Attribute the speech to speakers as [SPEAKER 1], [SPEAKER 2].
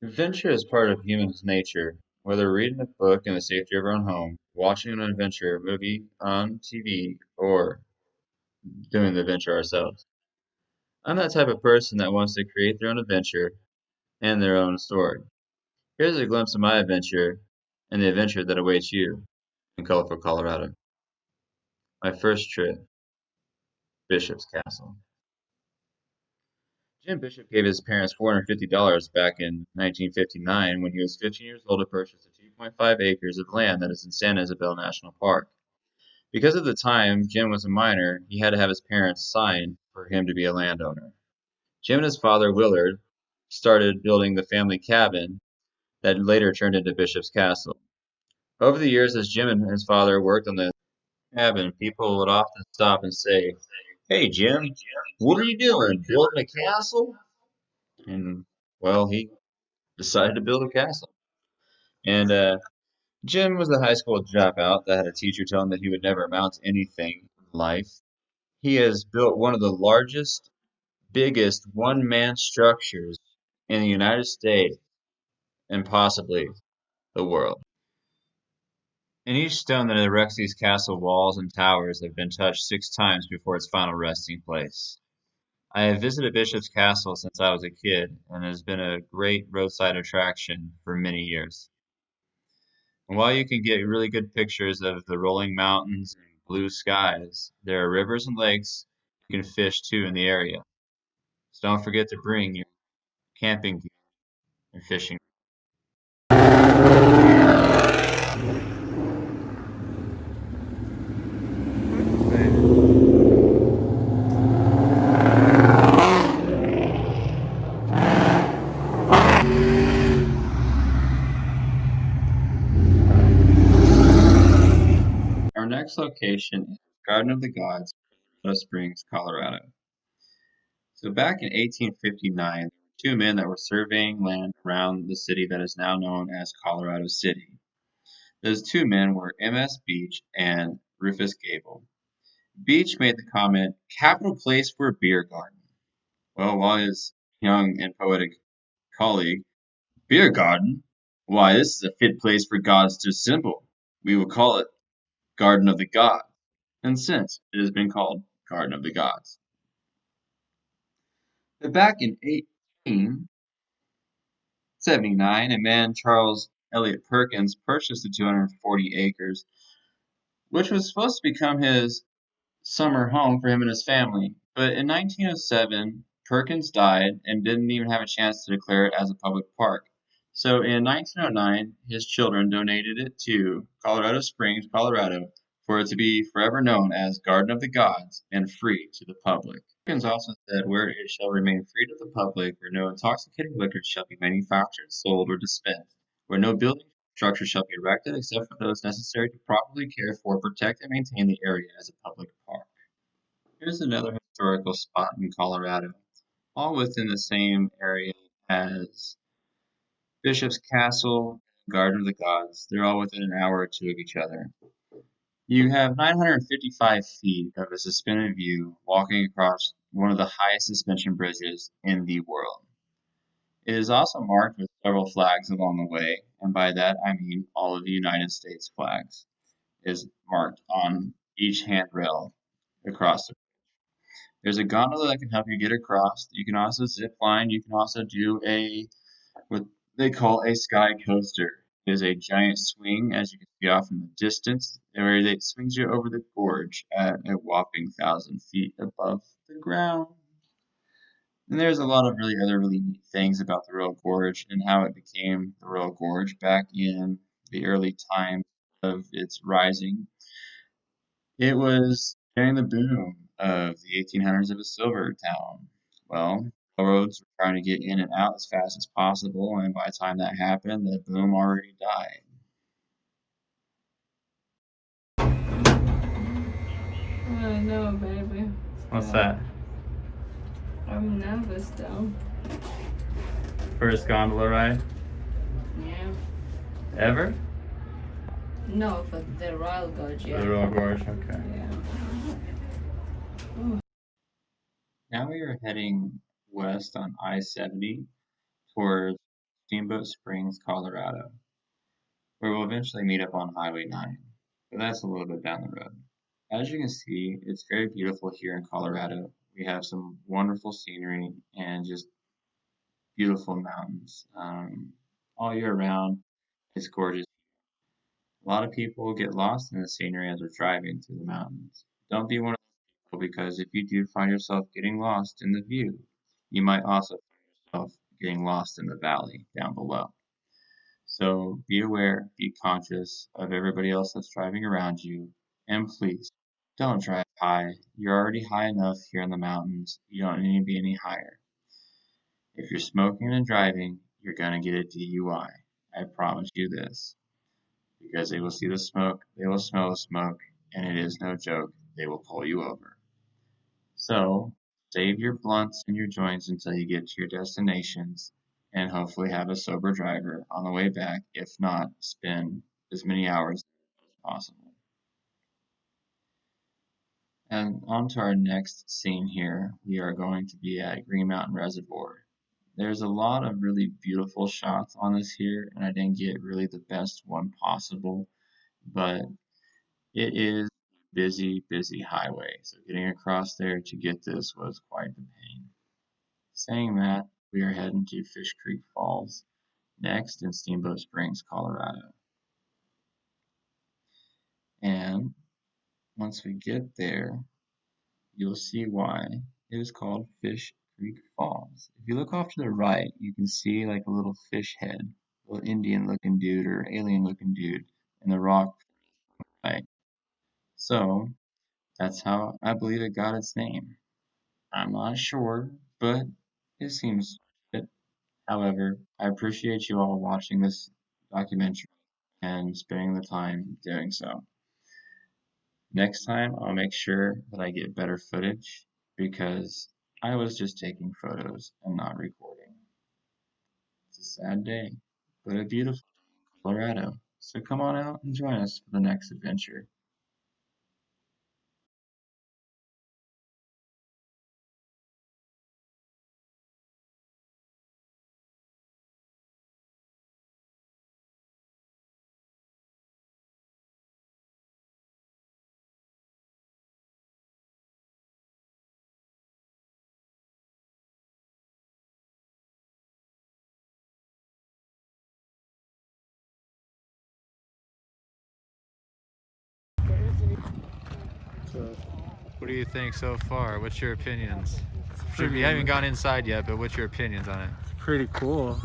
[SPEAKER 1] Adventure is part of human nature. Whether reading a book in the safety of our own home, watching an adventure movie on TV, or doing the adventure ourselves. I'm that type of person that wants to create their own adventure and their own story. Here's a glimpse of my adventure and the adventure that awaits you in colorful Colorado. My first trip, Bishop's Castle. Jim Bishop gave his parents $450 back in 1959 when he was 15 years old to purchase the 2.5 acres of land that is in San Isabel National Park. Because at the time Jim was a minor, he had to have his parents sign for him to be a landowner. Jim and his father, Willard, started building the family cabin that later turned into Bishop's Castle. Over the years, as Jim and his father worked on the cabin, people would often stop and say, "Hey, Jim, what are you doing? Building a castle?" And, well, he decided to build a castle. And Jim was a high school dropout that had a teacher tell him that he would never amount to anything in life. He has built one of the largest, biggest one-man structures in the United States and possibly the world. And each stone that erects these castle walls and towers have been touched 6 times before its final resting place. I have visited Bishop's Castle since I was a kid, and it has been a great roadside attraction for many years. And while you can get really good pictures of the rolling mountains and blue skies, there are rivers and lakes you can fish too in the area. So don't forget to bring your camping gear and fishing. Our next location is Garden of the Gods, Colorado Springs, Colorado. So back in 1859, there were two men that were surveying land around the city that is now known as Colorado City. Those two men were M.S. Beach and Rufus Gable. Beach made the comment, "Capital place for a beer garden." Well, while his young and poetic colleague, "Beer garden? Why, this is a fit place for gods to assemble. We will call it Garden of the Gods." And since it has been called Garden of the Gods. But back in 1879, a man, Charles Eliot Perkins, purchased the 240 acres, which was supposed to become his summer home for him and his family. But in 1907, Perkins died and didn't even have a chance to declare it as a public park. So in 1909, his children donated it to Colorado Springs, Colorado, for it to be forever known as Garden of the Gods and free to the public. Perkins also said, "Where it shall remain free to the public, where no intoxicating liquors shall be manufactured, sold, or dispensed, where no building structure shall be erected except for those necessary to properly care for, protect, and maintain the area as a public park." Here's another historical spot in Colorado, all within the same area as Bishop's Castle and Garden of the Gods. They're all within an hour or two of each other. You have 955 feet of a suspended view walking across one of the highest suspension bridges in the world. It is also marked with several flags along the way, and by that I mean all of the United States flags is marked on each handrail across the. There's a gondola that can help you get across. You can also zip line. You can also do what they call a sky coaster. It is a giant swing, as you can see off in the distance, where it swings you over the gorge at a whopping 1,000 feet above the ground. And there's a lot of really neat things about the Royal Gorge and how it became the Royal Gorge back in the early times of its rising. It was during the boom of the 1800s of a silver town. Well, railroads were trying to get in and out as fast as possible, and by the time that happened, the boom already died.
[SPEAKER 2] I know, baby.
[SPEAKER 1] What's that?
[SPEAKER 2] I'm nervous though.
[SPEAKER 1] First gondola ride
[SPEAKER 2] Yeah.
[SPEAKER 1] ever?
[SPEAKER 2] No, but the Royal Gorge, yeah.
[SPEAKER 1] The Royal Gorge, okay.
[SPEAKER 2] Yeah.
[SPEAKER 1] Now we are heading west on I-70 towards Steamboat Springs, Colorado, where we'll eventually meet up on Highway 9, but that's a little bit down the road. As you can see, it's very beautiful here in Colorado. We have some wonderful scenery and just beautiful mountains. All year round, it's gorgeous. A lot of people get lost in the scenery as they're driving through the mountains. Don't be one of those people because if you do find yourself getting lost in the view, you might also find yourself getting lost in the valley down below. So be aware, be conscious of everybody else that's driving around you, and please don't drive high. You're already high enough here in the mountains. You don't need to be any higher. If you're smoking and driving, you're gonna get a DUI. I promise you this. Because they will see the smoke, they will smell the smoke, and it is no joke, they will pull you over. So, save your blunts and your joints until you get to your destinations, and hopefully have a sober driver on the way back. If not, spend as many hours as possible. And on to our next scene here, we are going to be at Green Mountain Reservoir. There's a lot of really beautiful shots on this here, and I didn't get really the best one possible, but it is a busy, busy highway, so getting across there to get this was quite the pain. Saying that, we are heading to Fish Creek Falls, next in Steamboat Springs, Colorado. And once we get there, you'll see why it is called Fish Creek Falls. If you look off to the right, you can see like a little fish head, a little Indian looking dude or alien looking dude in the rock right. So that's how I believe it got its name. I'm not sure, but it seems fit. However, I appreciate you all watching this documentary and spending the time doing so. Next time, I'll make sure that I get better footage because I was just taking photos and not recording. It's a sad day, but a beautiful Colorado. So come on out and join us for the next adventure.
[SPEAKER 3] So, what do you think so far? What's your opinions? You haven't gone inside yet, but what's your opinions on it?
[SPEAKER 4] It's pretty cool.